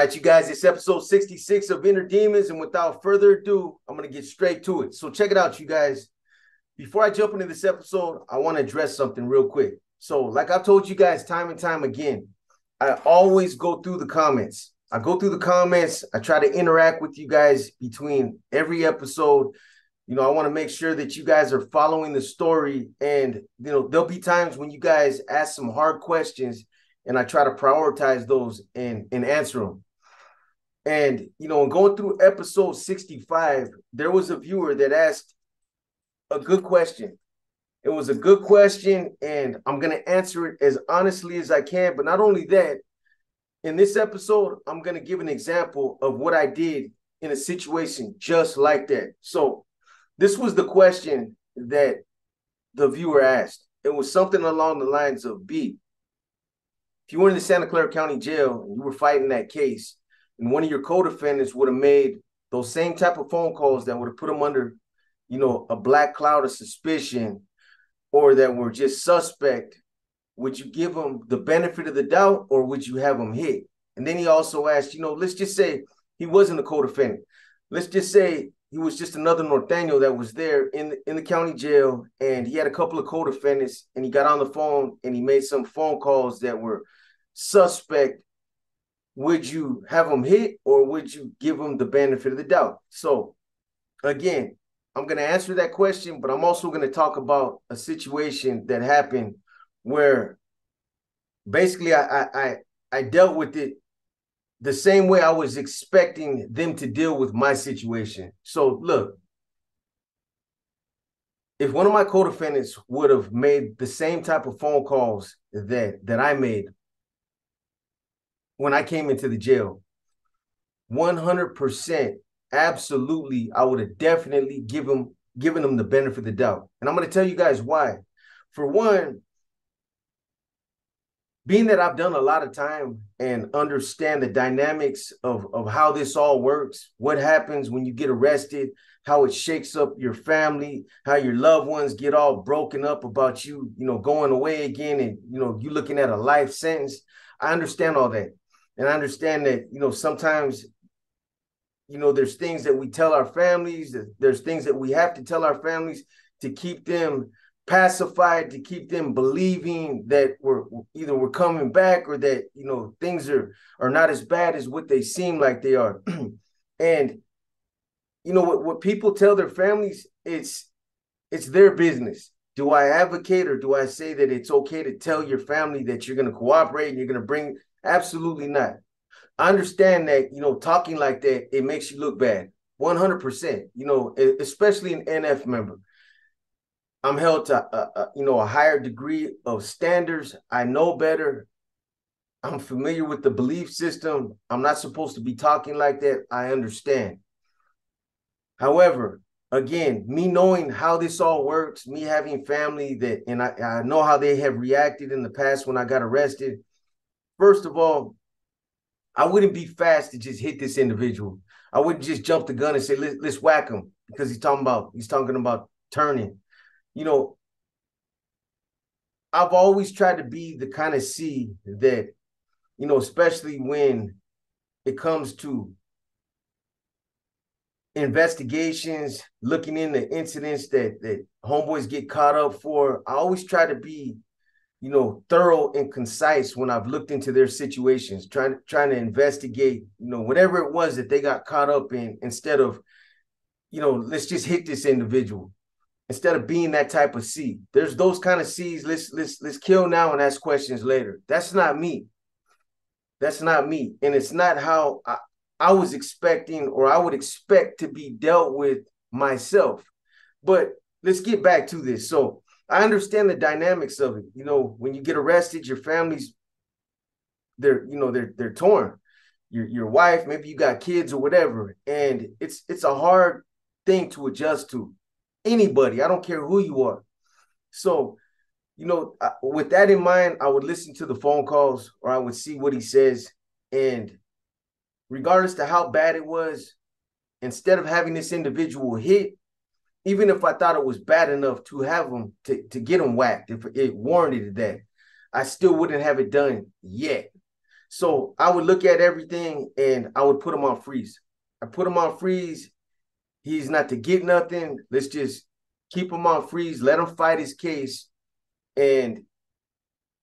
right, you guys, it's episode 66 of Inner Demons, and without further ado, I'm going to get straight to it. So check it out, you guys. Before I jump into this episode, I want to address something real quick. So like I've told you guys time and time again, I always go through the comments. I go through the comments. I try to interact with you guys between every episode. You know, I want to make sure that you guys are following the story, and, you know, there'll be times when you guys ask some hard questions, and I try to prioritize those and answer them. And, you know, going through episode 65, there was a viewer that asked a good question. It was a good question, and I'm going to answer it as honestly as I can. But not only that, in this episode, I'm going to give an example of what I did in a situation just like that. So this was the question that the viewer asked. It was something along the lines of, B, if you were in the Santa Clara County Jail and you were fighting that case, and one of your co-defendants would have made those same type of phone calls that would have put them under, you know, a black cloud of suspicion, or that were just suspect, would you give them the benefit of the doubt, or would you have them hit? And then he also asked, you know, let's just say he wasn't a co-defendant. Let's just say he was just another Norteño that was there in the county jail, and he had a couple of co-defendants, and he got on the phone and he made some phone calls that were suspect. Would you have him hit, or would you give him the benefit of the doubt? So again, I'm going to answer that question, but I'm also going to talk about a situation that happened where basically I dealt with it the same way I was expecting them to deal with my situation. So look, if one of my co-defendants would have made the same type of phone calls that I made when I came into the jail, 100%, absolutely, I would have definitely given them the benefit of the doubt. And I'm going to tell you guys why. For one, being that I've done a lot of time and understand the dynamics of how this all works, what happens when you get arrested, how it shakes up your family, how your loved ones get all broken up about you, you know, going away again, and, you know, you looking at a life sentence. I understand all that. And I understand that, you know, sometimes, you know, there's things that we tell our families, there's things that we have to tell our families to keep them pacified, to keep them believing that we're coming back, or that, you know, things are not as bad as what they seem like they are. And, you know, what people tell their families, it's their business. Do I advocate, or do I say that it's okay to tell your family that you're going to cooperate and you're going to bring? Absolutely not. I understand that, you know, talking like that, it makes you look bad. 100%, you know, especially an NF member. I'm held to, you know, a higher degree of standards. I know better. I'm familiar with the belief system. I'm not supposed to be talking like that. I understand. However, again, me knowing how this all works, me having family that, and I know how they have reacted in the past when I got arrested. First of all, I wouldn't be fast to just hit this individual. I wouldn't just jump the gun and say, let's whack him, because he's talking about turning. You know, I've always tried to be the kind of C that, you know, especially when it comes to investigations, looking into incidents that homeboys get caught up for, I always try to be, you know, thorough and concise when I've looked into their situations, trying to investigate, you know, whatever it was that they got caught up in, instead of, you know, let's just hit this individual. Instead of being that type of C. There's those kind of C's, let's kill now and ask questions later. That's not me. That's not me. And it's not how I was expecting, or I would expect to be dealt with myself. But let's get back to this. So I understand the dynamics of it. You know, when you get arrested, your families, they're torn. Your wife, maybe you got kids or whatever. And it's a hard thing to adjust to. Anybody, I don't care who you are. So, you know, with that in mind, I would listen to the phone calls, or I would see what he says. And regardless to how bad it was, instead of having this individual hit, even if I thought it was bad enough to have him, to get him whacked, if it warranted that, I still wouldn't have it done yet. So I would look at everything and I would put him on freeze. I put him on freeze. He's not to get nothing. Let's just keep him on freeze. Let him fight his case, and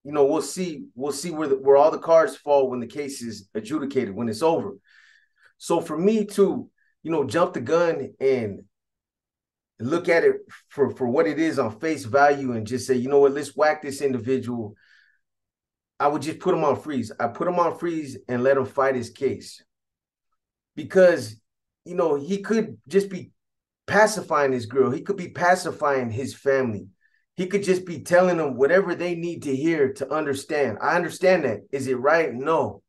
we'll see where all the cards fall when the case is adjudicated, when it's over. So for me to jump the gun and look at it for what it is on face value and just say, you know what, let's whack this individual, I would just put him on freeze. I put him on freeze and let him fight his case, because he could just be pacifying his girl. He could be pacifying his family. He could just be telling them whatever they need to hear to understand. I understand that. Is it right? No.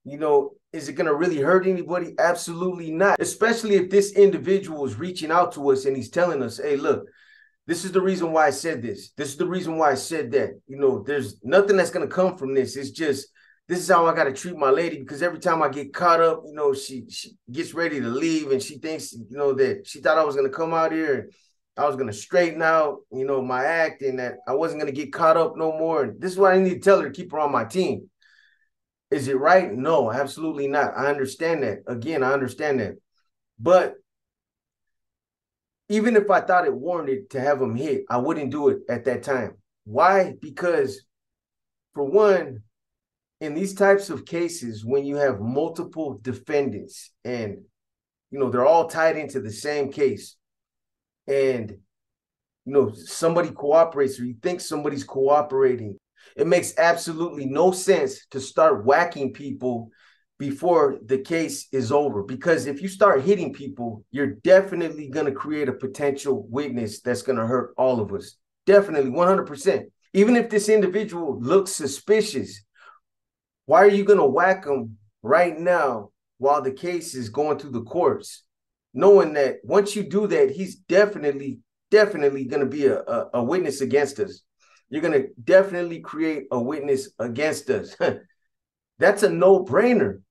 Is it going to really hurt anybody? Absolutely not. Especially if this individual is reaching out to us and he's telling us, hey, look, this is the reason why I said this. This is the reason why I said that. There's nothing that's going to come from this. It's just, this is how I got to treat my lady, because every time I get caught up, she gets ready to leave, and she thinks, that she thought I was going to come out here and I was going to straighten out, my act, and that I wasn't going to get caught up no more. And this is what I need to tell her to keep her on my team. Is it right? No, absolutely not. I understand that. Again, I understand that. But even if I thought it warranted to have him hit, I wouldn't do it at that time. Why? Because, for one, in these types of cases, when you have multiple defendants and, they're all tied into the same case, and, somebody cooperates, or you think somebody's cooperating, it makes absolutely no sense to start whacking people before the case is over. Because if you start hitting people, you're definitely going to create a potential witness that's going to hurt all of us. Definitely, 100%. Even if this individual looks suspicious, why are you going to whack him right now while the case is going through the courts, knowing that once you do that, he's definitely going to be a witness against us? You're going to definitely create a witness against us. That's a no-brainer.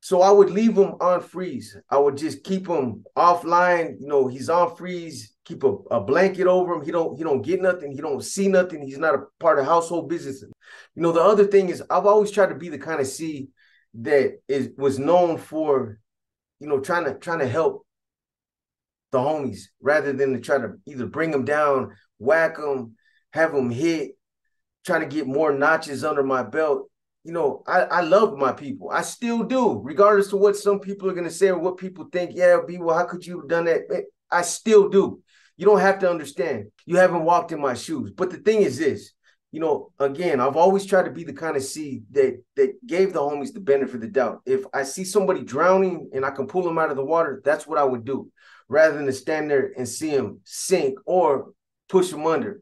So I would leave him on freeze. I would just keep him offline. He's on freeze. Keep a blanket over him. He don't get nothing. He don't see nothing. He's not a part of household business. The other thing is, I've always tried to be the kind of C that was known for, trying to help the homies, rather than to try to either bring them down, whack them, have them hit, trying to get more notches under my belt. I love my people. I still do, regardless of what some people are going to say or what people think. Yeah, well, how could you have done that? I still do. You don't have to understand. You haven't walked in my shoes. But the thing is this, again, I've always tried to be the kind of C that gave the homies the benefit of the doubt. If I see somebody drowning and I can pull them out of the water, that's what I would do, rather than to stand there and see them sink or push them under.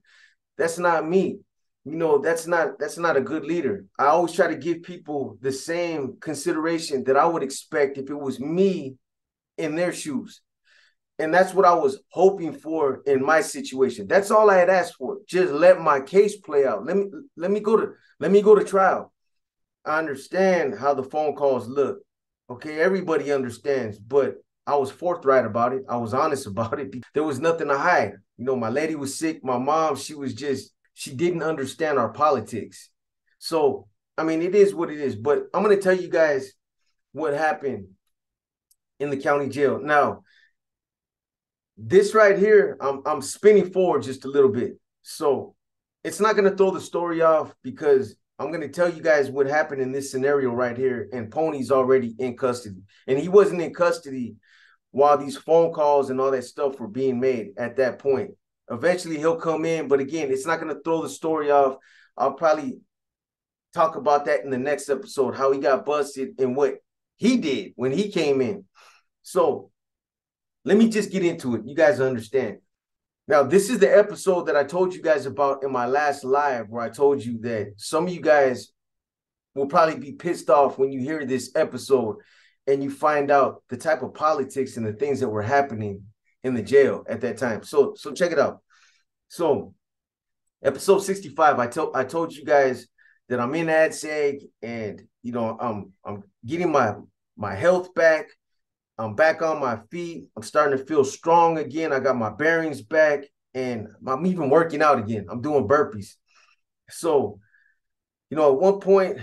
That's not me. That's not a good leader. I always try to give people the same consideration that I would expect if it was me in their shoes. And that's what I was hoping for in my situation. That's all I had asked for. Just let my case play out. Let me go to trial. I understand how the phone calls look. Okay, everybody understands, but I was forthright about it. I was honest about it. There was nothing to hide. My lady was sick. My mom, she didn't understand our politics. So, it is what it is. But I'm going to tell you guys what happened in the county jail. Now, this right here, I'm spinning forward just a little bit. So it's not going to throw the story off, because I'm going to tell you guys what happened in this scenario right here. And Pony's already in custody. And he wasn't in custody while these phone calls and all that stuff were being made at that point. Eventually he'll come in, but again, it's not going to throw the story off. I'll probably talk about that in the next episode, how he got busted and what he did when he came in. So let me just get into it. You guys understand. Now, this is the episode that I told you guys about in my last live, where I told you that some of you guys will probably be pissed off when you hear this episode and you find out the type of politics and the things that were happening in the jail at that time. So check it out. So episode 65, I told you guys that I'm in ADSEG, and I'm getting my health back. I'm back on my feet. I'm starting to feel strong again. I got my bearings back, and I'm even working out again. I'm doing burpees. So, at one point,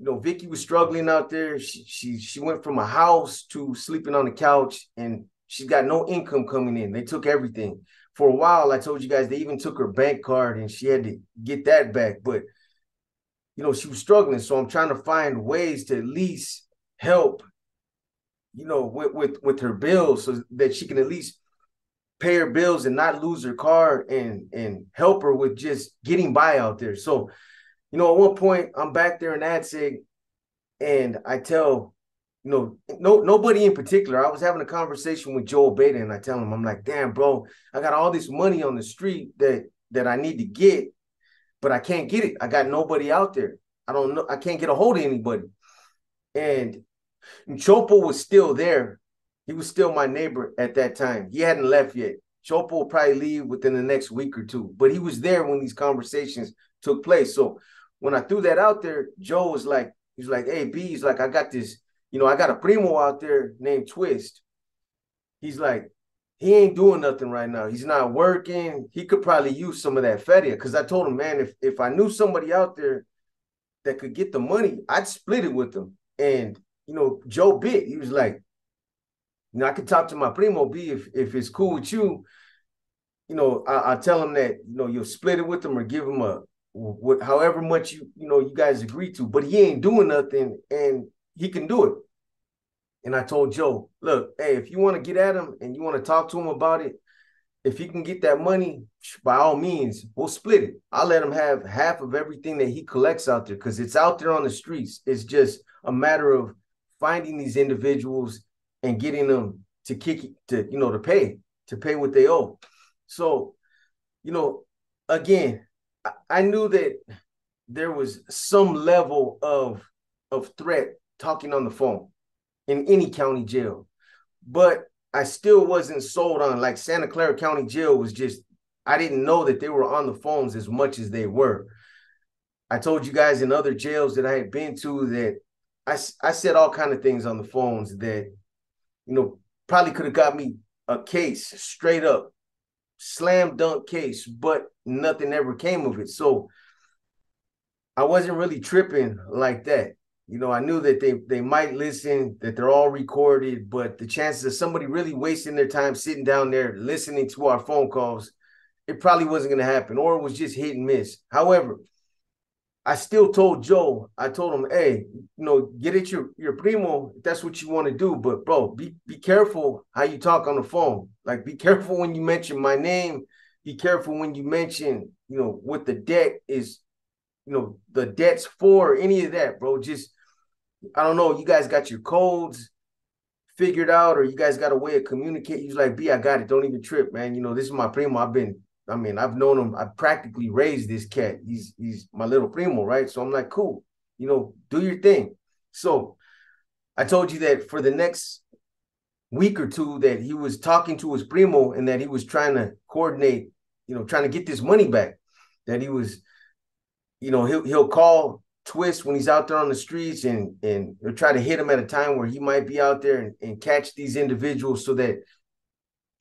Vicky was struggling out there. She went from a house to sleeping on the couch, and she's got no income coming in. They took everything. For a while, I told you guys, they even took her bank card, and she had to get that back. But she was struggling. So I'm trying to find ways to at least help, with her bills, so that she can at least pay her bills and not lose her car, and help her with just getting by out there. So, at one point I'm back there in AdSig, and I tell, nobody in particular. I was having a conversation with Joel Beta, and I tell him, I'm like, damn, bro, I got all this money on the street that I need to get, but I can't get it. I got nobody out there. I don't know. I can't get a hold of anybody. And Chopo was still there. He was still my neighbor at that time. He hadn't left yet. Chopo will probably leave within the next week or two, but he was there when these conversations took place. So when I threw that out there, Joe was like, he's like, hey, B, he's like, I got this, I got a primo out there named Twist. He's like, he ain't doing nothing right now. He's not working. He could probably use some of that feria. Because I told him, man, if I knew somebody out there that could get the money, I'd split it with them. And, Joe bit. He was like, I could talk to my primo, B, if it's cool with you. I tell him that, you'll split it with him or give him however much you guys agree to. But he ain't doing nothing, and he can do it. And I told Joe, look, hey, if you want to get at him and you want to talk to him about it, if he can get that money, by all means, we'll split it. I'll let him have half of everything that he collects out there, because it's out there on the streets. It's just a matter of finding these individuals and getting them to to pay what they owe. So, again, I knew that there was some level of threat talking on the phone in any county jail, but I still wasn't sold on, like, Santa Clara County Jail was just, I didn't know that they were on the phones as much as they were. I told you guys in other jails that I had been to that I said all kind of things on the phones that, probably could have got me a case, straight up, slam dunk case, but nothing ever came of it. So I wasn't really tripping like that. I knew that they might listen, that they're all recorded, but the chances of somebody really wasting their time sitting down there listening to our phone calls, it probably wasn't going to happen, or it was just hit and miss. However, I still told Joe, I told him, hey, get at your primo if that's what you want to do. But, bro, be careful how you talk on the phone. Like, be careful when you mention my name. Be careful when you mention, what the debt is, the debt's for, any of that, bro. Just, I don't know, you guys got your codes figured out, or you guys got a way of communicating. He's like, B, I got it. Don't even trip, man. This is my primo. I've known him. I practically raised this cat. He's my little primo, right? So I'm like, cool, do your thing. So I told you that for the next week or two that he was talking to his primo, and that he was trying to coordinate, trying to get this money back. That he was, he'll call Twist when he's out there on the streets, and he'll try to hit him at a time where he might be out there and catch these individuals, so that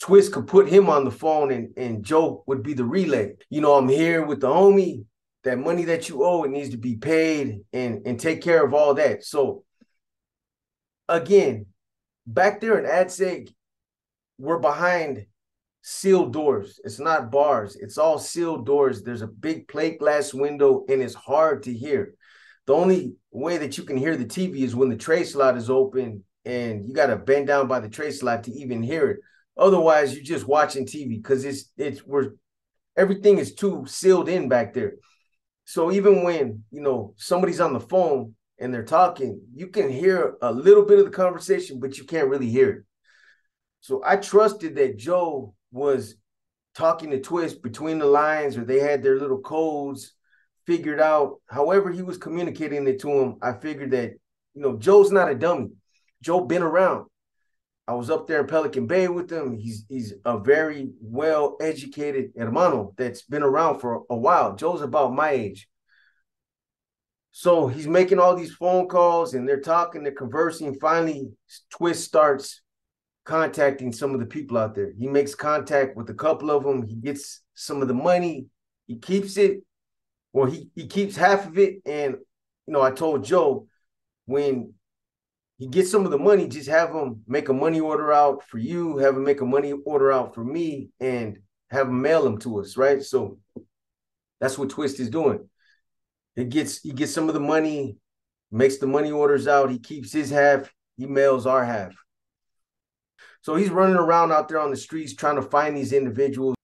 Twist could put him on the phone, and Joe would be the relay. I'm here with the homie. That money that you owe, it needs to be paid, and take care of all that. So again, back there in AdSeg, we're behind sealed doors. It's not bars. It's all sealed doors. There's a big plate glass window, and it's hard to hear. The only way that you can hear the TV is when the tray slot is open, and you got to bend down by the tray slot to even hear it. Otherwise, you're just watching TV, because everything is too sealed in back there. So even when, somebody's on the phone and they're talking, you can hear a little bit of the conversation, but you can't really hear it. So I trusted that Joe was talking to Twist between the lines, or they had their little codes figured out. However he was communicating it to him, I figured that, Joe's not a dummy. Joe been around. I was up there in Pelican Bay with him. He's a very well-educated hermano that's been around for a while. Joe's about my age. So he's making all these phone calls, and they're talking, they're conversing. Finally, Twist starts contacting some of the people out there. He makes contact with a couple of them. He gets some of the money. He keeps it. Well, he keeps half of it. And, I told Joe, when he gets some of the money, just have him make a money order out for you, have him make a money order out for me, and have him mail them to us, right? So that's what Twist is doing. He gets some of the money, makes the money orders out, he keeps his half, he mails our half. So he's running around out there on the streets trying to find these individuals.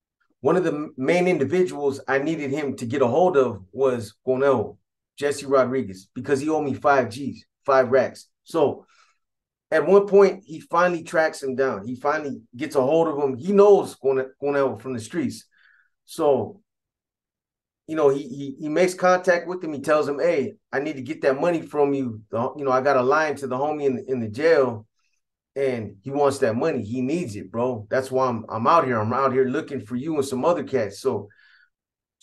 One of the main individuals I needed him to get a hold of was Conejo, Jesse Rodriguez, because he owed me 5 G's, 5 racks. So at one point, he finally tracks him down. He finally gets a hold of him. He knows Conejo from the streets. So, you know, he makes contact with him. He tells him, hey, I need to get that money from you. You know, I got a line to the homie in the jail, and he wants that money. He needs it, bro. That's why I'm out here. I'm out here looking for you and some other cats. So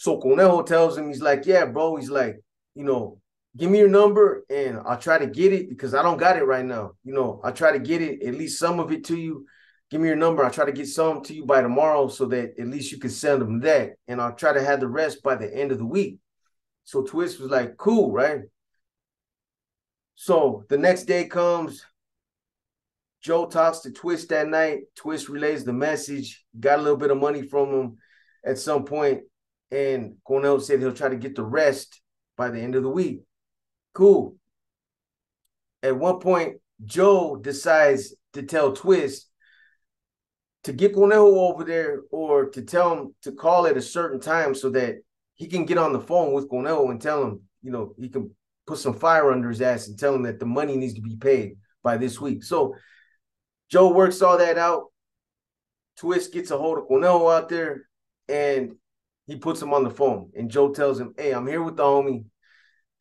Conejo tells him, he's like, yeah, bro. He's like, you know, give me your number and I'll try to get it because I don't got it right now. You know, I'll try to get it, at least some of it to you. Give me your number. I'll try to get some to you by tomorrow so that at least you can send them that. And I'll try to have the rest by the end of the week. So Twist was like, cool, right? So the next day comes. Joe talks to Twist that night. Twist relays the message. Got a little bit of money from him at some point. And Cornell said he'll try to get the rest by the end of the week. Cool. At one point, Joe decides to tell Twist to get Conejo over there or to tell him to call at a certain time so that he can get on the phone with Conejo and tell him, you know, he can put some fire under his ass and tell him that the money needs to be paid by this week. So Joe works all that out. Twist gets a hold of Conejo out there and he puts him on the phone. And Joe tells him, hey, I'm here with the homie.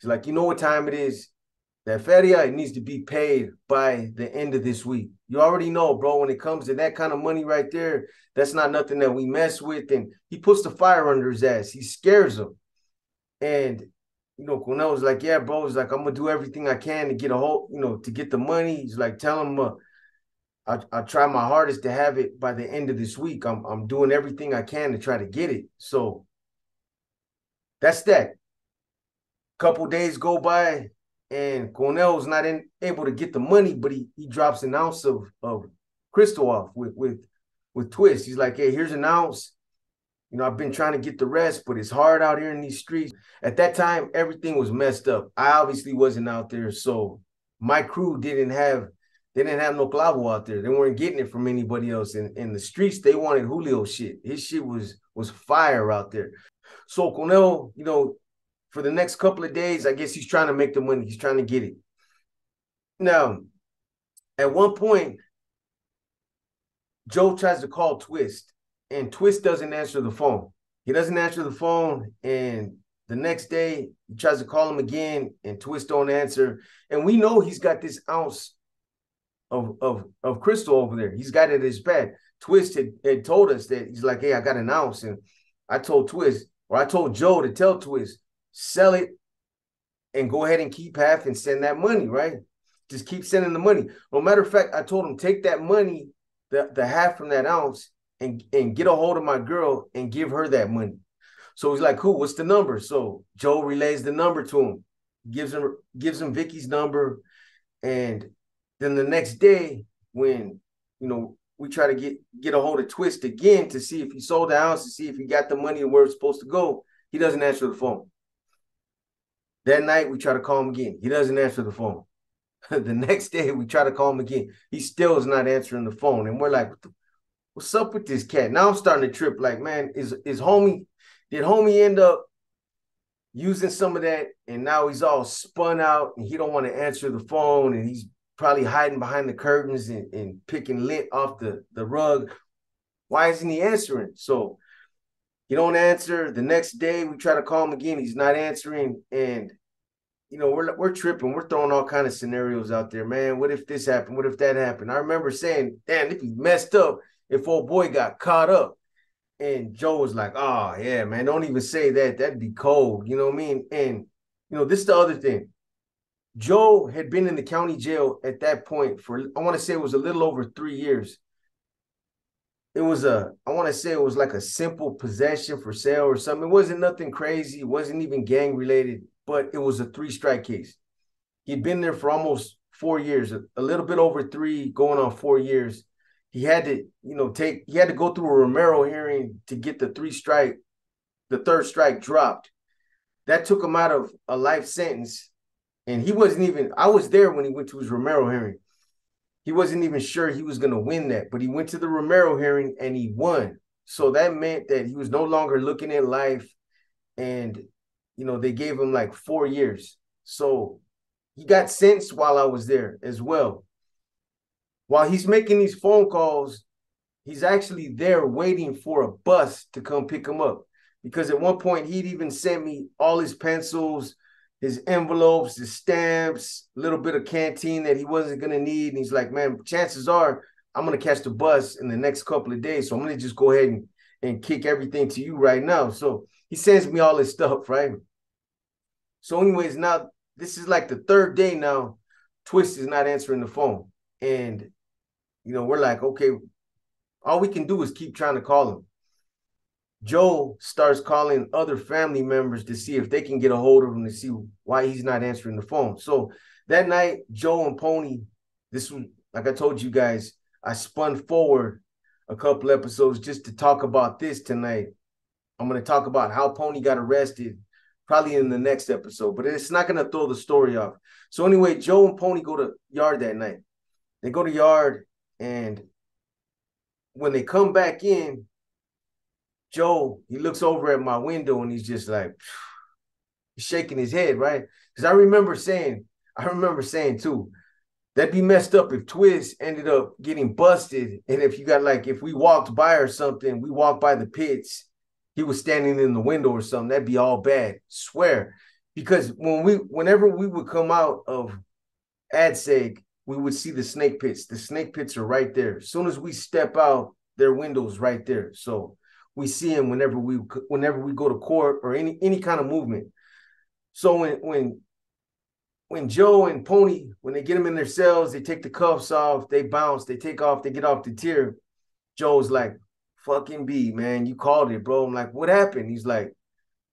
He's like, you know what time it is? That feria, it needs to be paid by the end of this week. You already know, bro, when it comes to that kind of money right there, that's not nothing that we mess with. And he puts the fire under his ass. He scares him. And, you know, Conejo's like, yeah, bro. He's like, I'm going to do everything I can to get a hold, you know, to get the money. He's like, tell him I try my hardest to have it by the end of this week. I'm doing everything I can to try to get it. So that's that. Couple days go by and Cornell's not able to get the money, but he drops an ounce of crystal off with Twist. He's like, hey, here's an ounce. You know, I've been trying to get the rest, but it's hard out here in these streets. At that time, everything was messed up. I obviously wasn't out there, so my crew didn't have no clavo out there. They weren't getting it from anybody else. In the streets, they wanted Julio shit. His shit was fire out there. So Conejo, you know, for the next couple of days, I guess he's trying to make the money. He's trying to get it. Now, at one point, Joe tries to call Twist, and Twist doesn't answer the phone. He doesn't answer the phone, and the next day, he tries to call him again, and Twist don't answer. And we know he's got this ounce of crystal over there. He's got it in his bag. Twist had told us that he's like, hey, I got an ounce. And I told Twist, or I told Joe to tell Twist, sell it and go ahead and keep half and send that money, right? Just keep sending the money. No matter of fact, I told him, take that money, the half from that ounce, and get a hold of my girl and give her that money. So he's like, cool, what's the number? So Joe relays the number to him, gives him Vicky's number. And then the next day, when, you know, we try to get a hold of Twist again to see if he sold the ounce, to see if he got the money and where it's supposed to go, he doesn't answer the phone. That night, we try to call him again. He doesn't answer the phone. The next day, we try to call him again. He still is not answering the phone. And we're like, what's up with this cat? Now I'm starting to trip. Like, man, did homie end up using some of that? And now he's all spun out and he don't want to answer the phone. And he's probably hiding behind the curtains and picking lint off the rug. Why isn't he answering? So he don't answer. The next day, we try to call him again. He's not answering. And, you know, we're tripping. We're throwing all kind of scenarios out there, man. What if this happened? What if that happened? I remember saying, damn, if he messed up, if old boy got caught up. And Joe was like, oh, yeah, man, don't even say that. That'd be cold. You know what I mean? And, you know, this is the other thing. Joe had been in the county jail at that point for, I want to say it was a little over 3 years. I want to say it was like a simple possession for sale or something. It wasn't nothing crazy. It wasn't even gang related, but it was a 3-strike case. He'd been there for almost 4 years, a little bit over 3, going on 4 years. He had to, he had to go through a Romero hearing to get the third strike dropped. That took him out of a life sentence. And he wasn't even, I was there when he went to his Romero hearing. He wasn't even sure he was going to win that, but he went to the Romero hearing and he won. So that meant that he was no longer looking at life. And, they gave him like 4 years. So he got sentenced while I was there as well. While he's making these phone calls, he's actually there waiting for a bus to come pick him up. Because at one point, he'd even sent me all his pencils, his envelopes, his stamps, a little bit of canteen that he wasn't going to need. And he's like, man, chances are I'm going to catch the bus in the next couple of days. So I'm going to just go ahead and kick everything to you right now. So he sends me all his stuff, right? So anyways, now this is like the third day now. Twist is not answering the phone. And, we're like, okay, all we can do is keep trying to call him. Joe starts calling other family members to see if they can get a hold of him to see why he's not answering the phone. So that night, Joe and Pony, this was, like I told you guys, I spun forward a couple episodes just to talk about this tonight. I'm going to talk about how Pony got arrested probably in the next episode, but it's not going to throw the story off. So anyway, Joe and Pony go to yard that night. They go to yard, and when they come back in, Joe, he looks over at my window and he's just like, he's shaking his head, right? Because I remember saying too, that'd be messed up if Twist ended up getting busted. And if we walked by or something, we walked by the pits, he was standing in the window or something, that'd be all bad. Swear. Because whenever we would come out of AdSeg, we would see the snake pits. The snake pits are right there. As soon as we step out, their window's right there. So we see him whenever we go to court or any kind of movement. So when Joe and Pony, when they get them in their cells, they take the cuffs off, they bounce, they take off, they get off the tier. Joe's like, fucking B, man, you called it, bro. I'm like, what happened? He's like,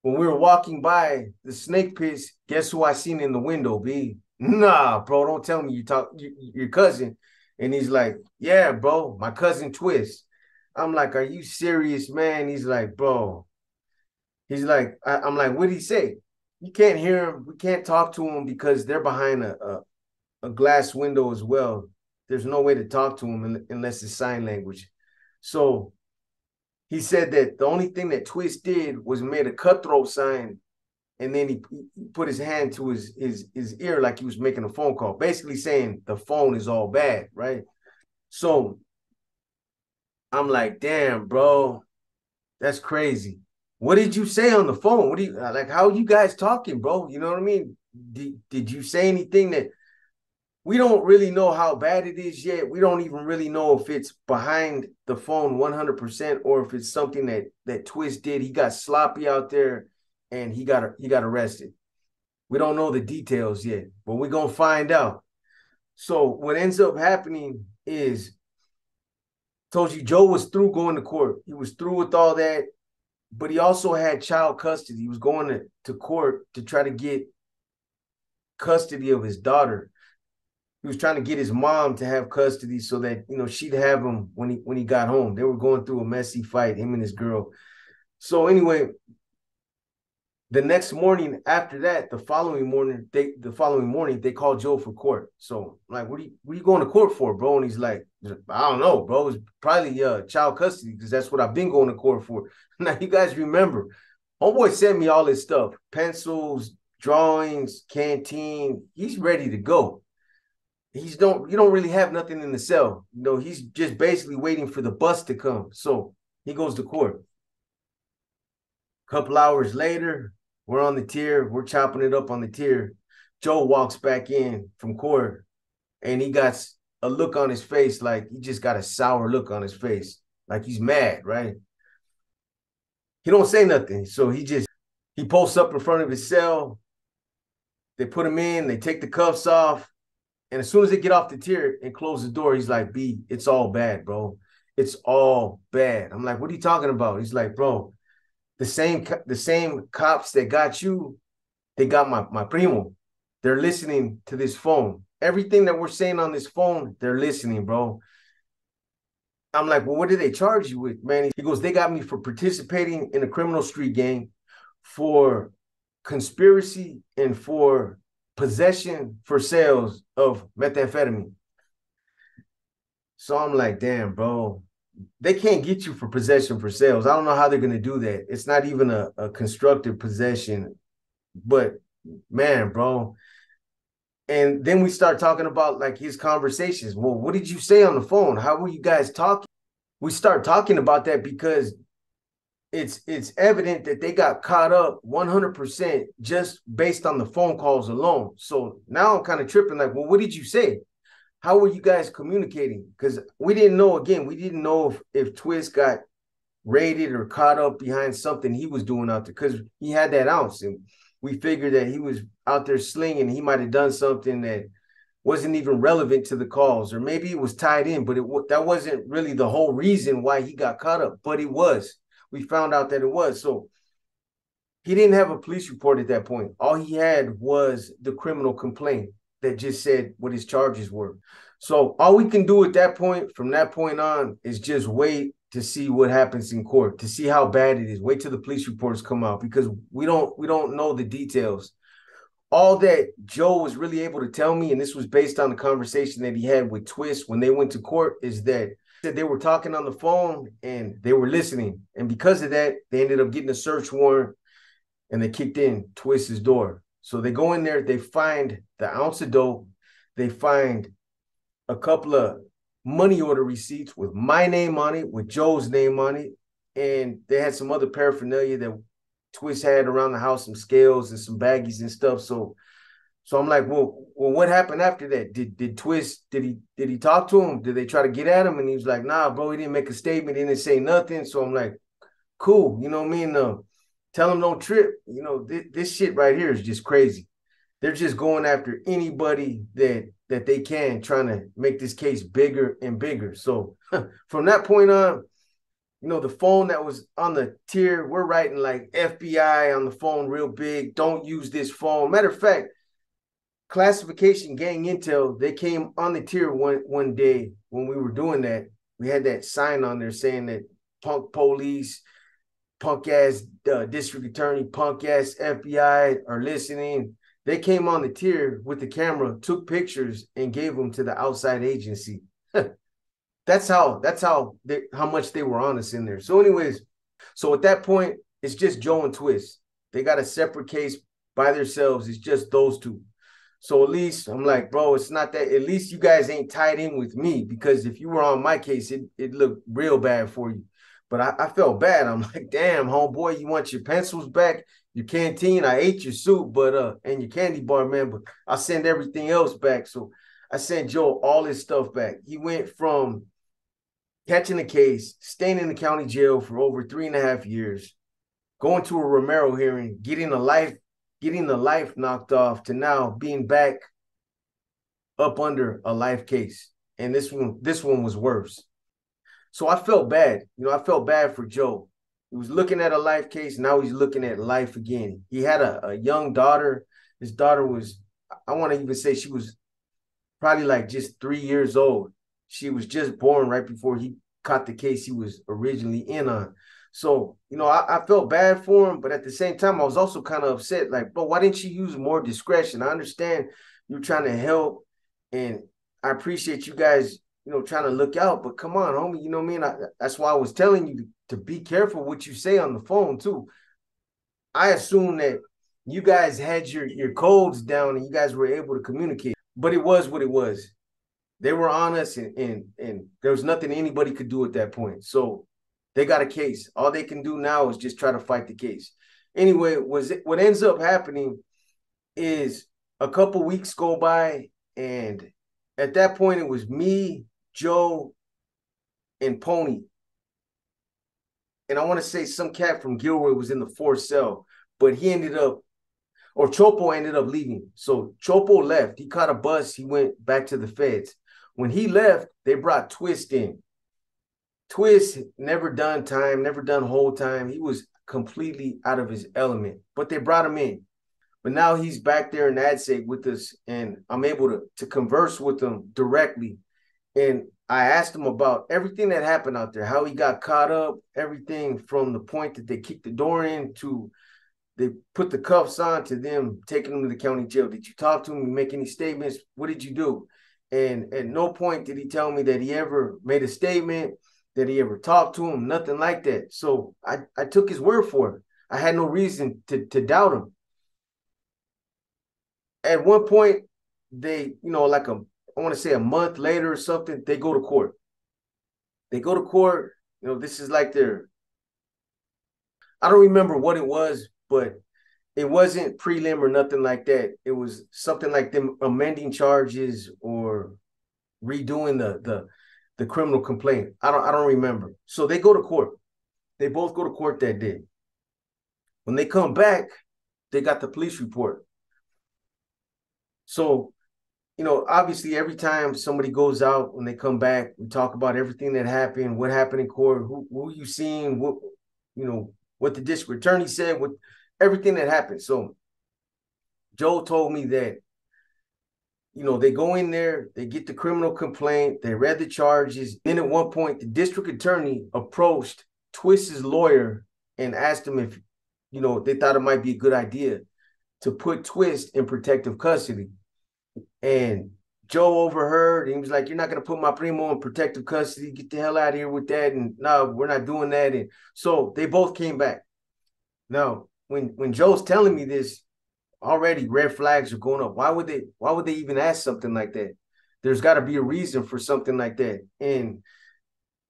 when we were walking by the snake pits, guess who I seen in the window, B? Nah, bro, don't tell me your cousin. And he's like, yeah, bro, my cousin Twist. I'm like, are you serious, man? He's like, bro. He's like, I'm like, what did he say? You can't hear him. We can't talk to him because they're behind a glass window as well. There's no way to talk to him unless it's sign language. So he said that the only thing that Twist did was made a cutthroat sign, and then he put his hand to his ear like he was making a phone call, basically saying the phone is all bad, right? So I'm like, damn, bro, that's crazy. What did you say on the phone? What do you how are you guys talking, bro? You know what I mean? Did you say anything that we don't really know how bad it is yet? We don't even really know if it's behind the phone 100% or if it's something that Twist did. He got sloppy out there and he got arrested. We don't know the details yet, but we're gonna find out. So what ends up happening is, told you Joe was through going to court. He was through with all that, but he also had child custody. He was going to court to try to get custody of his daughter. He was trying to get his mom to have custody so that, she'd have him when he got home. They were going through a messy fight, him and his girl. So anyway, the next morning after that, the following morning, they called Joe for court. So like, what are you going to court for, bro? And he's like, I don't know, bro. It's probably child custody because that's what I've been going to court for. Now, you guys remember, homeboy sent me all his stuff, pencils, drawings, canteen. He's ready to go. You don't really have nothing in the cell. He's just basically waiting for the bus to come. So he goes to court. A couple hours later, we're on the tier. We're chopping it up on the tier. Joe walks back in from court, and he got a look on his face, like he just got a sour look on his face, like he's mad, right? He don't say nothing. So he posts up in front of his cell. They put him in. They take the cuffs off. And as soon as they get off the tier and close the door, he's like, B, it's all bad, bro. It's all bad. I'm like, what are you talking about? He's like, bro, the same cops that got you, they got my primo. They're listening to this phone. Everything that we're saying on this phone, they're listening, bro. I'm like, well, what did they charge you with, man? He goes, they got me for participating in a criminal street gang, for conspiracy, and for possession for sales of methamphetamine. So I'm like, damn, bro, they can't get you for possession for sales. I don't know how they're going to do that. It's not even a constructive possession, but man, bro. And then we start talking about like his conversations. Well, what did you say on the phone? How were you guys talking? We start talking about that because it's evident that they got caught up 100% just based on the phone calls alone. So now I'm kind of tripping like, well, what did you say? How were you guys communicating? Because we didn't know, again, we didn't know if Twist got raided or caught up behind something he was doing out there, because he had that ounce. And we figured that he was out there slinging. He might have done something that wasn't even relevant to the calls, or maybe it was tied in, but that wasn't really the whole reason why he got caught up, but it was. We found out that it was. So he didn't have a police report at that point. All he had was the criminal complaint that just said what his charges were. So all we can do at that point, from that point on, is just wait to see what happens in court, to see how bad it is. Wait till the police reports come out, because we don't know the details. All that Joe was really able to tell me, and this was based on the conversation that he had with Twist when they went to court, is that they were talking on the phone and they were listening. And because of that, they ended up getting a search warrant and they kicked in Twist's door. So they go in there, they find the ounce of dope, they find a couple of money order receipts with my name on it, with Joe's name on it, and they had some other paraphernalia that Twist had around the house, some scales and some baggies and stuff. So I'm like, well, what happened after that? Did Twist, did he talk to him? Did they try to get at him? And he was like, nah, bro, he didn't make a statement, he didn't say nothing. So I'm like, cool, you know what I mean? Tell him don't trip. You know, this shit right here is just crazy. They're just going after anybody that they can, trying to make this case bigger and bigger. So from that point on, you know, the phone that was on the tier, we're writing like FBI on the phone real big. Don't use this phone. Matter of fact, classification gang intel, they came on the tier one day when we were doing that. We had that sign on there saying that punk police, punk ass district attorney, punk ass FBI are listening. They came on the tier with the camera, took pictures, and gave them to the outside agency. That's how much they were on us in there. So anyways, so at that point, it's just Joe and Twist. They got a separate case by themselves. It's just those two. So at least I'm like, bro, it's not that. At least you guys ain't tied in with me, because if you were on my case, it looked real bad for you. But I felt bad. I'm like, damn, homeboy, you want your pencils back, your canteen? I ate your soup, but and your candy bar, man, but I'll send everything else back. So I sent Joe all his stuff back. He went from catching a case, staying in the county jail for over 3.5 years, going to a Romero hearing, getting the life knocked off, to now being back up under a life case. And this one was worse. So I felt bad. You know, I felt bad for Joe. He was looking at a life case. Now he's looking at life again. He had a young daughter. His daughter was, I want to even say she was probably like just 3 years old. She was just born right before he caught the case he was originally in on. So, you know, I felt bad for him, but at the same time, I was also kind of upset. Like, bro, why didn't you use more discretion? I understand you're trying to help, and I appreciate you guys, you know, trying to look out, but come on, homie, you know what I mean? That's why I was telling you to be careful what you say on the phone too. I assume that you guys had your codes down and you guys were able to communicate, but it was what it was. They were on us, and there was nothing anybody could do at that point. So they got a case. All they can do now is just try to fight the case. Anyway, what ends up happening is a couple weeks go by, and at that point it was me, Joe, and Pony. And I want to say some cat from Gilroy was in the fourth cell, but he ended up, or Chopo ended up leaving. So Chopo left. He caught a bus. He went back to the feds. When he left, they brought Twist in. Twist never done time, never done whole time. He was completely out of his element, but they brought him in. But now he's back there in AdSeg with us, and I'm able to converse with him directly. And I asked him about everything that happened out there, how he got caught up, everything from the point that they kicked the door in to they put the cuffs on to them taking him to the county jail. Did you talk to him? You make any statements? What did you do? And at no point did he tell me that he ever made a statement, that he ever talked to him, nothing like that. So I took his word for it. I had no reason to doubt him. At one point, they, like I want to say a month later or something, they go to court. They go to court. This is like I don't remember what it was, but it wasn't prelim or nothing like that. It was something like them amending charges or redoing the criminal complaint. I don't remember. So they go to court. They both go to court that day. When they come back, they got the police report. So, obviously every time somebody goes out, when they come back, we talk about everything that happened, what happened in court, who you seen, what the district attorney said, what everything that happened. So Joe told me that, they go in there, they get the criminal complaint, they read the charges. Then at one point, the district attorney approached Twist's lawyer and asked him if, they thought it might be a good idea to put Twist in protective custody. And Joe overheard, and he was like, "You're not going to put my primo in protective custody. Get the hell out of here with that." And no, we're not doing that. And so they both came back. Now, when Joe's telling me this, already red flags are going up. Why would they even ask something like that? There's got to be a reason for something like that. And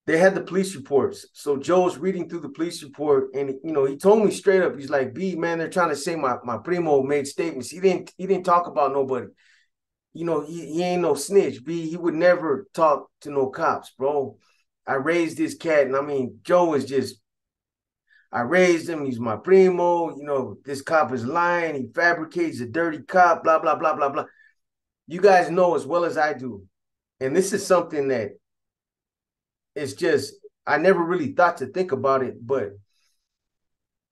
they had the police reports. So Joe's reading through the police report, and he told me straight up, he's like, "B, man, they're trying to say my primo made statements. He didn't talk about nobody. He ain't no snitch, B. He would never talk to no cops, bro. I raised this cat." And I mean, Joe is just, "I raised him. He's my primo. This cop is lying. He fabricates, a dirty cop, blah, blah, blah, blah, blah." You guys know as well as I do. And this is something that it's just, I never really thought to think about it, but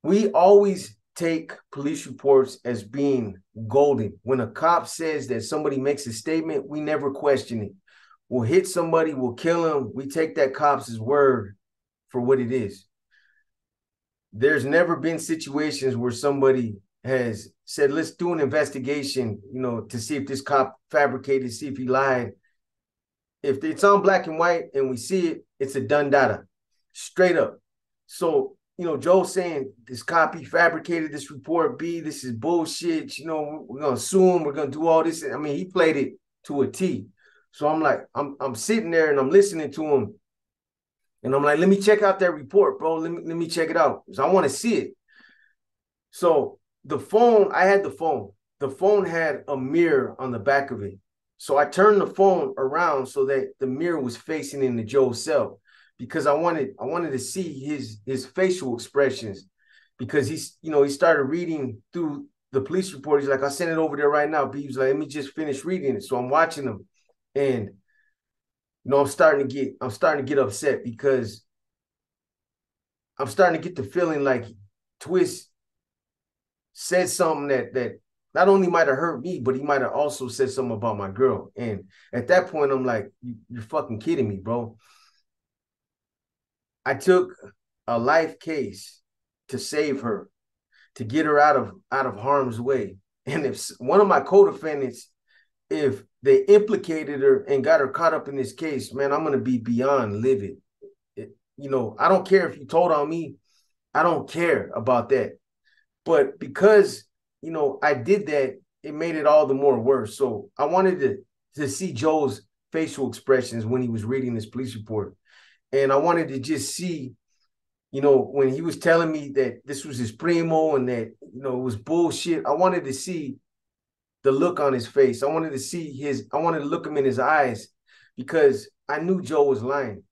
we always take police reports as being golden. When a cop says that somebody makes a statement, we never question it. We'll hit somebody, we'll kill him. We take that cop's word for what it is. There's never been situations where somebody has said, "Let's do an investigation, to see if this cop fabricated, see if he lied." If it's on black and white and we see it, it's a done data, straight up. So, Joe's saying this cop, he fabricated this report, B, this is bullshit. We're going to sue him. We're going to do all this. I mean, he played it to a T. So I'm like, I'm sitting there and I'm listening to him. And I'm like, "Let me check out that report, bro. Let me check it out, because I want to see it." So I had the phone. The phone had a mirror on the back of it. So I turned the phone around so that the mirror was facing into Joe's cell, because I wanted to see his facial expressions, because he started reading through the police report. He's like, "I'll send it over there right now." But he was like, "Let me just finish reading it." So I'm watching him, and I'm starting to get upset, because I'm starting to get the feeling like Twist said something that not only might have hurt me, but he might have also said something about my girl. And at that point, I'm like, you're fucking kidding me, bro. I took a life case to save her, to get her out of harm's way. And if one of my co-defendants, if they implicated her and got her caught up in this case, man, I'm going to be beyond livid. I don't care if you told on me. I don't care about that. But because, I did that, it made it all the more worse. So I wanted to see Joe's facial expressions when he was reading this police report. And I wanted to just see, when he was telling me that this was his primo and that, it was bullshit, I wanted to see the look on his face. I wanted to look him in his eyes, because I knew Joe was lying.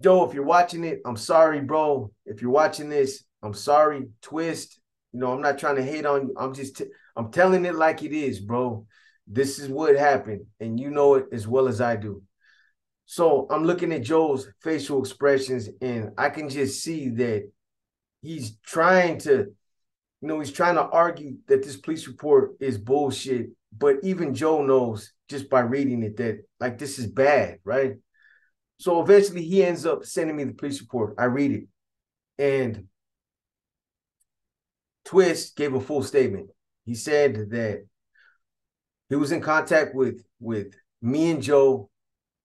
Joe, if you're watching it, I'm sorry, bro. If you're watching this, I'm sorry. Twist, I'm not trying to hate on you. I'm telling it like it is, bro. This is what happened, and you know it as well as I do. So I'm looking at Joe's facial expressions, and I can just see that he's trying to he's trying to argue that this police report is bullshit, but even Joe knows just by reading it that like this is bad, right? So eventually he ends up sending me the police report. I read it, and Twist gave a full statement. He said that he was in contact with me and Joe,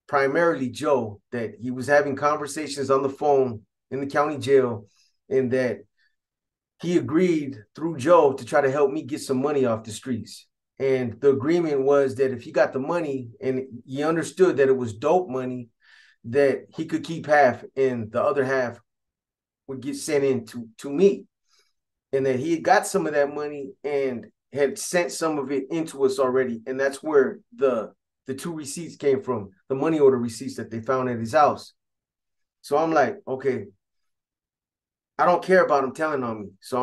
primarily Joe, that he was having conversations on the phone in the county jail, and that he agreed through Joe to try to help me get some money off the streets. And the agreement was that if he got the money and he understood that it was dope money, that he could keep half and the other half would get sent in to me. And that he had got some of that money and had sent some of it into us already. And that's where the two receipts came from, the money order receipts that they found at his house. So I'm like, okay, I don't care about him telling on me. So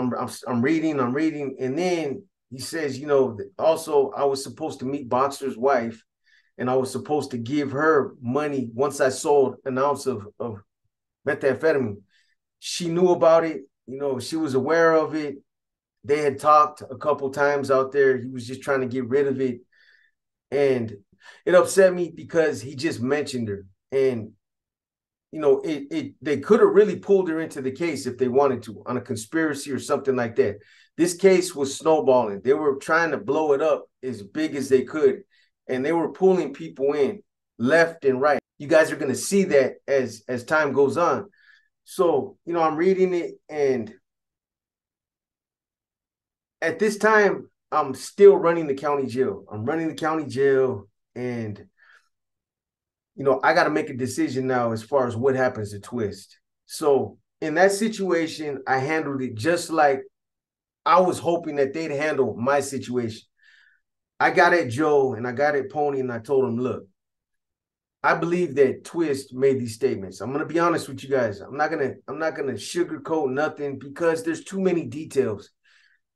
I'm reading, and then he says, also I was supposed to meet Boxer's wife, and I was supposed to give her money once I sold an ounce of methamphetamine. She knew about it, she was aware of it. They had talked a couple times out there. He was just trying to get rid of it, and it upset me because he just mentioned her, and they could have really pulled her into the case if they wanted to on a conspiracy or something like that. This case was snowballing. They were trying to blow it up as big as they could, and they were pulling people in left and right. You guys are going to see that as time goes on. So, I'm reading it, and at this time, I'm still running the county jail. I'm running the county jail, and I got to make a decision now as far as what happens to Twist. So in that situation, I handled it just like I was hoping that they'd handle my situation. I got at Joe and I got at Pony, and I told him, look, I believe that Twist made these statements. I'm going to be honest with you guys. I'm not going to sugarcoat nothing because there's too many details.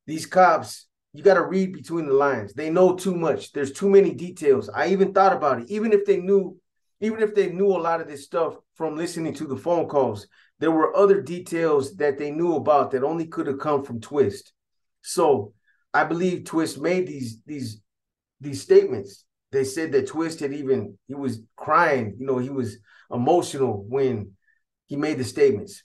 These cops, you got to read between the lines. They know too much. There's too many details. I even thought about it. Even if they knew a lot of this stuff from listening to the phone calls, there were other details that they knew about that only could have come from Twist. So I believe Twist made these statements. They said that Twist he was crying, he was emotional when he made the statements.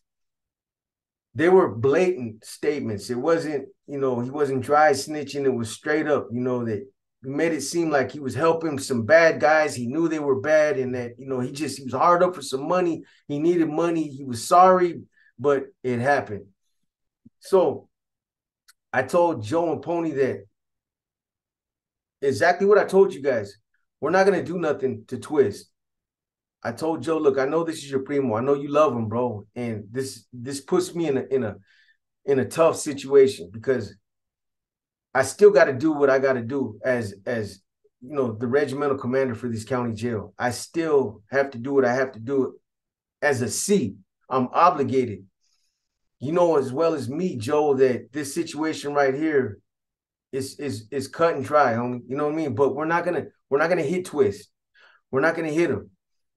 They were blatant statements. It wasn't, he wasn't dry snitching. It was straight up, that he made it seem like he was helping some bad guys. He knew they were bad, and that, he was hard up for some money. He needed money. He was sorry, but it happened. So I told Joe and Pony that exactly what I told you guys. We're not going to do nothing to Twist. I told Joe, look, I know this is your primo. I know you love him, bro. And this puts me in a tough situation because I still got to do what I got to do as the regimental commander for this county jail. I still have to do what I have to do as a C. I'm obligated. As well as me, Joe, that this situation right here is cut and dry, homie. You know what I mean? But we're not gonna hit Twist. We're not gonna hit him,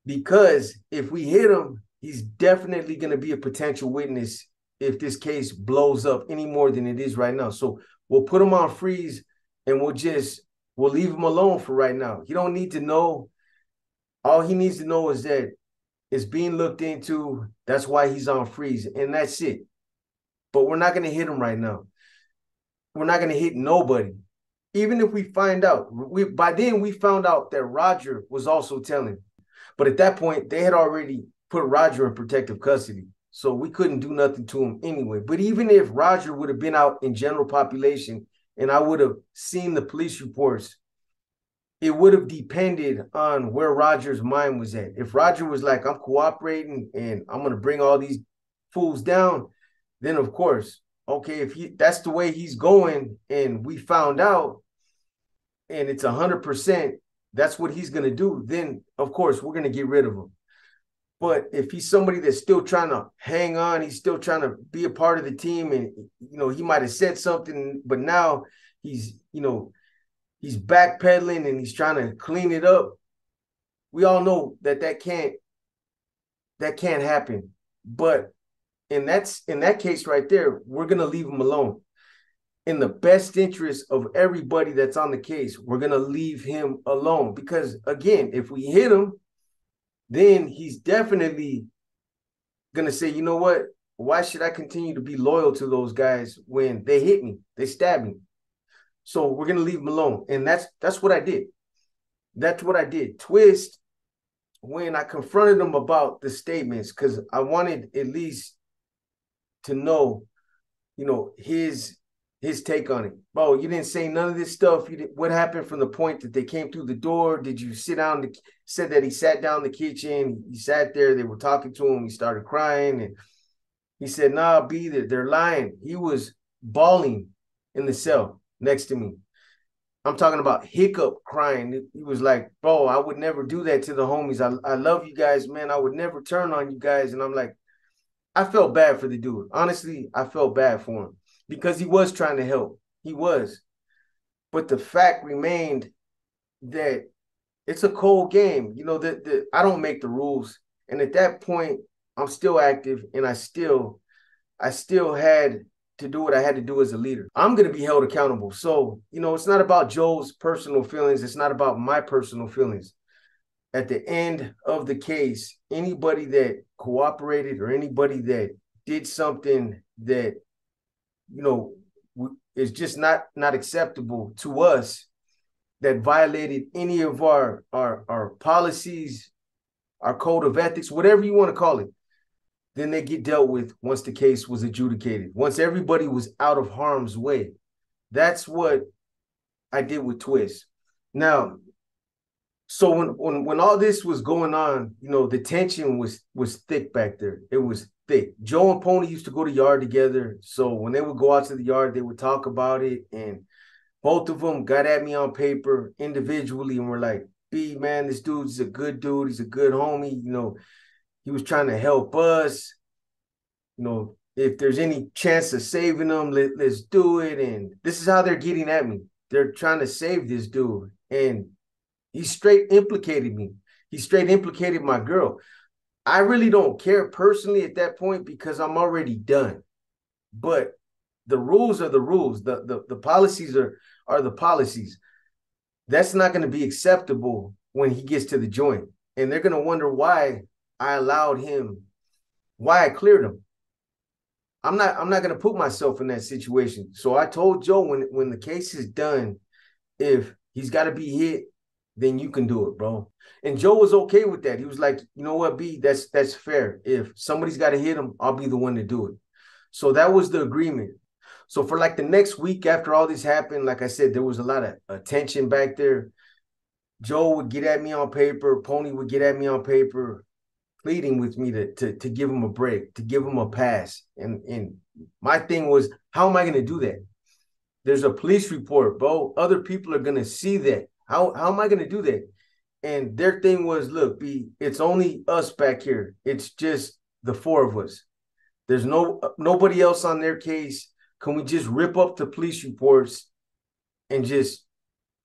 because if we hit him, he's definitely gonna be a potential witness if this case blows up any more than it is right now. So we'll put him on freeze, and we'll leave him alone for right now. He don't need to know. All he needs to know is that it's being looked into. That's why he's on freeze, and that's it. But we're not gonna hit him right now. We're not going to hit nobody. Even if we find out, by then we found out that Roger was also telling. But at that point, they had already put Roger in protective custody. So we couldn't do nothing to him anyway. But even if Roger would have been out in general population and I would have seen the police reports, it would have depended on where Roger's mind was at. If Roger was like, I'm cooperating and I'm going to bring all these fools down, then of course, okay, if that's the way he's going and we found out and it's 100%, that's what he's going to do, then of course we're going to get rid of him. But if he's somebody that's still trying to hang on, he's still trying to be a part of the team, and he might have said something, but now he's backpedaling and he's trying to clean it up. We all know that can't happen. But in that case right there, we're going to leave him alone. in the best interest of everybody that's on the case, we're going to leave him alone. Because, again, if we hit him, then he's definitely going to say, you know what? Why should I continue to be loyal to those guys when they hit me? They stabbed me. So we're going to leave him alone. And that's what I did. That's what I did. Twist, when I confronted him about the statements, because I wanted at least to know, you know, his take on it. Bro, you didn't say none of this stuff. What happened from the point that they came through the door? Did you sit down? Said that he sat down in the kitchen. He sat there. They were talking to him. He started crying. And he said, nah, B, they're lying. He was bawling in the cell next to me. I'm talking about hiccup crying. He was like, bro, I would never do that to the homies. I love you guys, man. I would never turn on you guys. And I'm like, I felt bad for the dude. Honestly, I felt bad for him because he was trying to help. He was. But the fact remained that it's a cold game. You know, I don't make the rules. And at that point, I'm still active, and I still had to do what I had to do as a leader. I'm going to be held accountable. So, you know, it's not about Joe's personal feelings. It's not about my personal feelings. At the end of the case, anybody that cooperated or anybody that did something that, you know, is just not acceptable to us, that violated any of our policies, our code of ethics, whatever you want to call it, then they get dealt with once the case was adjudicated, once everybody was out of harm's way. That's what I did with Twist. Now, so when all this was going on, you know, the tension was thick back there. It was thick. Joe and Pony used to go to yard together. So when they would go out to the yard, they would talk about it. And both of them got at me on paper individually and were like, B, man, this dude's a good dude. He's a good homie. You know, he was trying to help us. You know, if there's any chance of saving him, let's do it. And this is how they're getting at me. They're trying to save this dude. And he straight implicated me. He straight implicated my girl. I really don't care personally at that point because I'm already done. But the rules are the rules. The policies are the policies. That's not going to be acceptable when he gets to the joint. And they're going to wonder why I allowed him, why I cleared him. I'm not going to put myself in that situation. So I told Joe when the case is done, if he's got to be hit, then you can do it, bro. And Joe was okay with that. He was like, you know what, B, that's fair. If somebody's got to hit him, I'll be the one to do it. So that was the agreement. So for like the next week after all this happened, like I said, there was a lot of tension back there. Joe would get at me on paper. Pony would get at me on paper, pleading with me to give him a break, to give him a pass. And my thing was, how am I going to do that? There's a police report, bro. Other people are going to see that. How am I going to do that? And their thing was, look, B, it's only us back here. It's just the four of us. There's nobody else on their case. Can we just rip up the police reports and just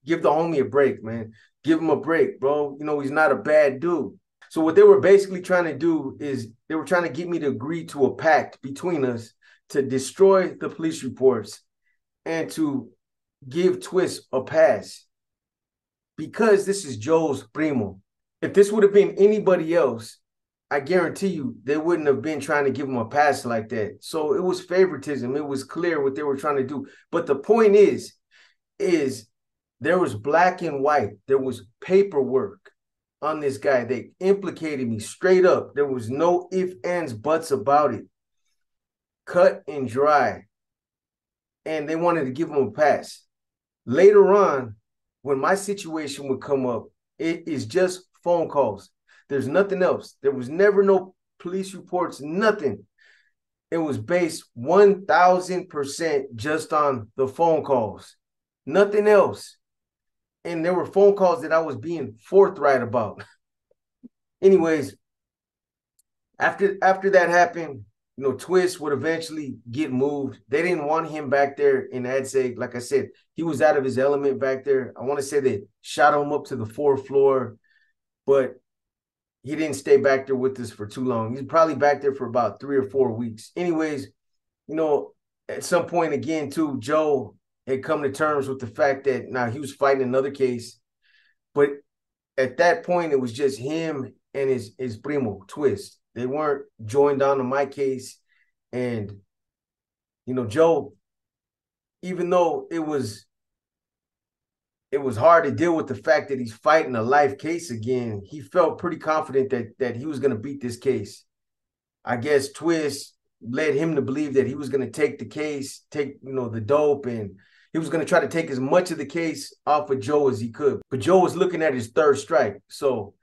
give the homie a break, man? Give him a break, bro. You know, he's not a bad dude. So what they were basically trying to do is they were trying to get me to agree to a pact between us to destroy the police reports and to give Twist a pass. Because this is Joe's primo. If this would have been anybody else, I guarantee you they wouldn't have been trying to give him a pass like that. So it was favoritism. It was clear what they were trying to do. But the point is there was black and white. There was paperwork on this guy. They implicated me straight up. There was no ifs, ands, buts about it. Cut and dry. And they wanted to give him a pass. Later on, when my situation would come up, it is just phone calls. There's nothing else. There was never no police reports, nothing. It was based 1,000% just on the phone calls, nothing else. And there were phone calls that I was being forthright about. Anyways, after that happened, you know, Twist would eventually get moved. They didn't want him back there in Adseg. Like I said, he was out of his element back there. I want to say they shot him up to the 4th floor, but he didn't stay back there with us for too long. He's probably back there for about 3 or 4 weeks. Anyways, you know, at some point again, too, Joe had come to terms with the fact that now he was fighting another case, but at that point it was just him and his primo Twist. They weren't joined on to my case, and Joe, even though it was hard to deal with the fact that he's fighting a life case again, he felt pretty confident that he was going to beat this case. I guess Twist led him to believe that he was going to take the case, take the dope, and he was going to try to take as much of the case off of Joe as he could. But Joe was looking at his third strike. So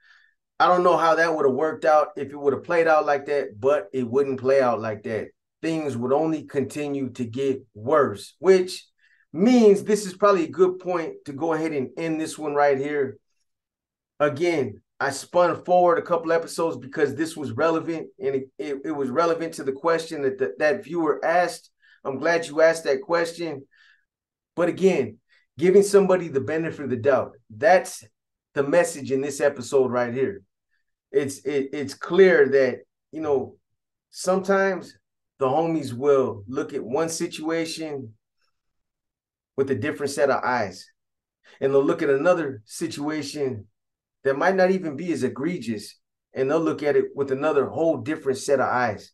I don't know how that would have worked out if it would have played out like that, but it wouldn't play out like that. Things would only continue to get worse, which means this is probably a good point to go ahead and end this one right here. Again, I spun forward a couple episodes because this was relevant, and it was relevant to the question that viewer asked. I'm glad you asked that question. But again, giving somebody the benefit of the doubt, that's the message in this episode right here. It's clear that, sometimes the homies will look at one situation with a different set of eyes, and they'll look at another situation that might not even be as egregious, and they'll look at it with another whole different set of eyes,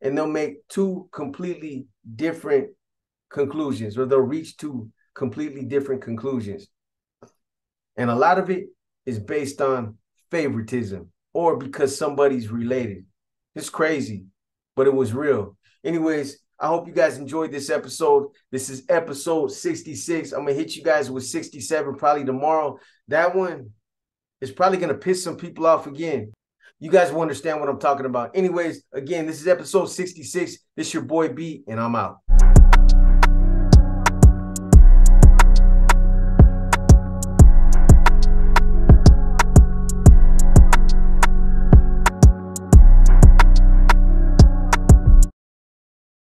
and they'll make two completely different conclusions, or they'll reach two completely different conclusions. And a lot of it is based on favoritism or because somebody's related. It's crazy, but it was real. Anyways, I hope you guys enjoyed this episode. This is episode 66. I'm going to hit you guys with 67 probably tomorrow. That one is probably going to piss some people off again. You guys will understand what I'm talking about. Anyways, again, this is episode 66. This is your boy B, and I'm out.